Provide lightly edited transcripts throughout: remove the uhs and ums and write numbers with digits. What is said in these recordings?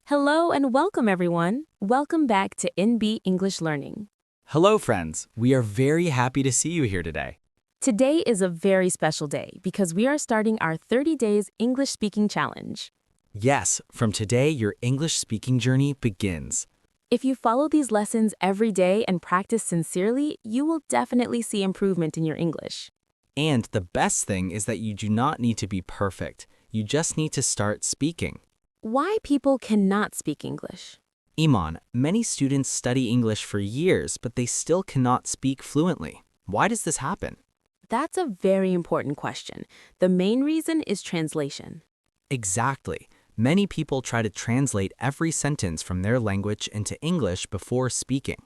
Hello and welcome, everyone. Welcome back to NB English Learning. Hello, friends. We are very happy to see you here today. Today is a very special day because we are starting our 30 Days English Speaking Challenge. Yes, from today, your English speaking journey begins. If you follow these lessons every day and practice sincerely, you will definitely see improvement in your English. And the best thing is that you do not need to be perfect. You just need to start speaking. Why people cannot speak English? Eman, many students study English for years, but they still cannot speak fluently. Why does this happen? That's a very important question. The main reason is translation. Exactly. Many people try to translate every sentence from their language into English before speaking.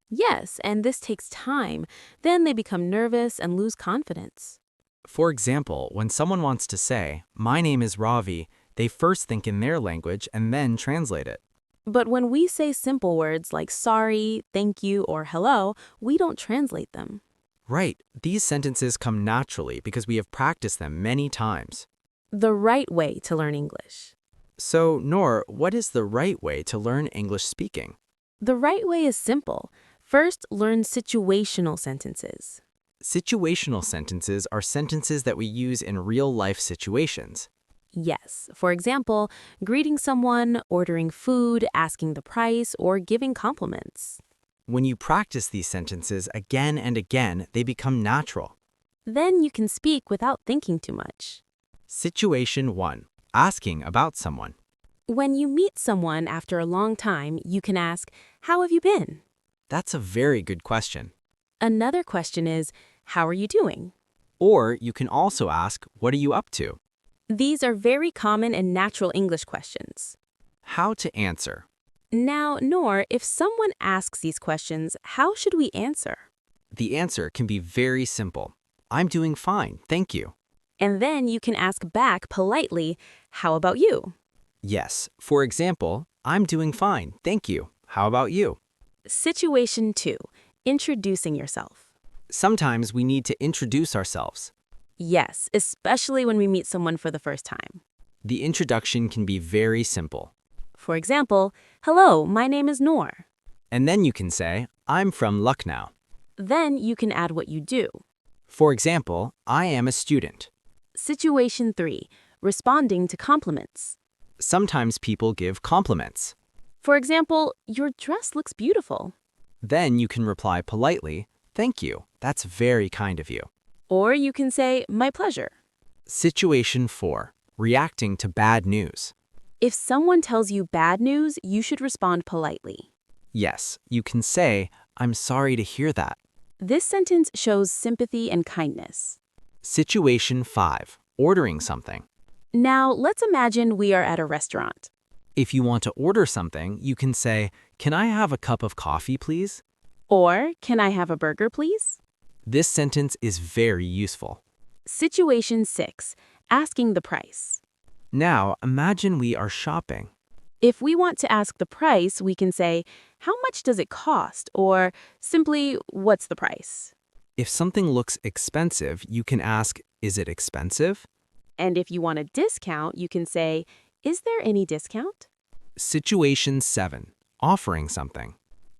Yes, and this takes time. Then they become nervous and lose confidence. For example, when someone wants to say, "My name is Ravi," they first think in their language and then translate it. But when we say simple words like sorry, thank you, or hello, we don't translate them. Right, these sentences come naturally because we have practiced them many times. The right way to learn English. So, Noor, what is the right way to learn English speaking? The right way is simple. First, learn situational sentences. Situational sentences are sentences that we use in real-life situations. Yes, for example, greeting someone, ordering food, asking the price, or giving compliments. When you practice these sentences again and again, they become natural. Then you can speak without thinking too much. Situation 1. Asking about someone. When you meet someone after a long time, you can ask, "How have you been?" That's a very good question. Another question is, "How are you doing?" Or you can also ask, "What are you up to?" These are very common and natural English questions. How to answer. Now, Noor, if someone asks these questions, how should we answer? The answer can be very simple. "I'm doing fine, thank you." And then you can ask back politely, "How about you?" Yes, for example, "I'm doing fine, thank you. How about you?" Situation 2. Introducing yourself. Sometimes we need to introduce ourselves. Yes, especially when we meet someone for the first time. The introduction can be very simple. For example, "Hello, my name is Noor." And then you can say, "I'm from Lucknow." Then you can add what you do. For example, "I am a student." Situation 3. Responding to compliments. Sometimes people give compliments. For example, "Your dress looks beautiful." Then you can reply politely, "Thank you, that's very kind of you." Or you can say, "My pleasure." Situation 4. Reacting to bad news. If someone tells you bad news, you should respond politely. Yes, you can say, "I'm sorry to hear that." This sentence shows sympathy and kindness. Situation 5. Ordering something. Now, let's imagine we are at a restaurant. If you want to order something, you can say, "Can I have a cup of coffee, please?" Or, "Can I have a burger, please?" This sentence is very useful. Situation 6. Asking the price. Now, imagine we are shopping. If we want to ask the price, we can say, "How much does it cost?" Or simply, "What's the price?" If something looks expensive, you can ask, "Is it expensive?" And if you want a discount, you can say, "Is there any discount?" Situation 7. Offering something.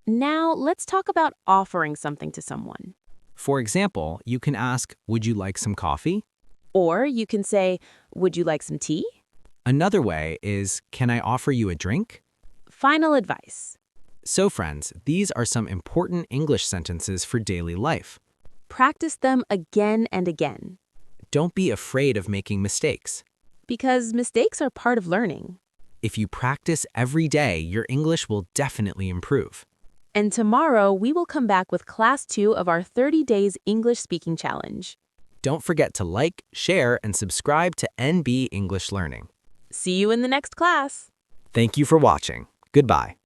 Now, let's talk about offering something to someone. For example, you can ask, "Would you like some coffee?" Or you can say, "Would you like some tea?" Another way is, "Can I offer you a drink?" Final advice. So friends, these are some important English sentences for daily life. Practice them again and again. Don't be afraid of making mistakes. Because mistakes are part of learning. If you practice every day, your English will definitely improve. And tomorrow, we will come back with Class 2 of our 30 Days English Speaking Challenge. Don't forget to like, share, and subscribe to NB English Learning. See you in the next class. Thank you for watching. Goodbye.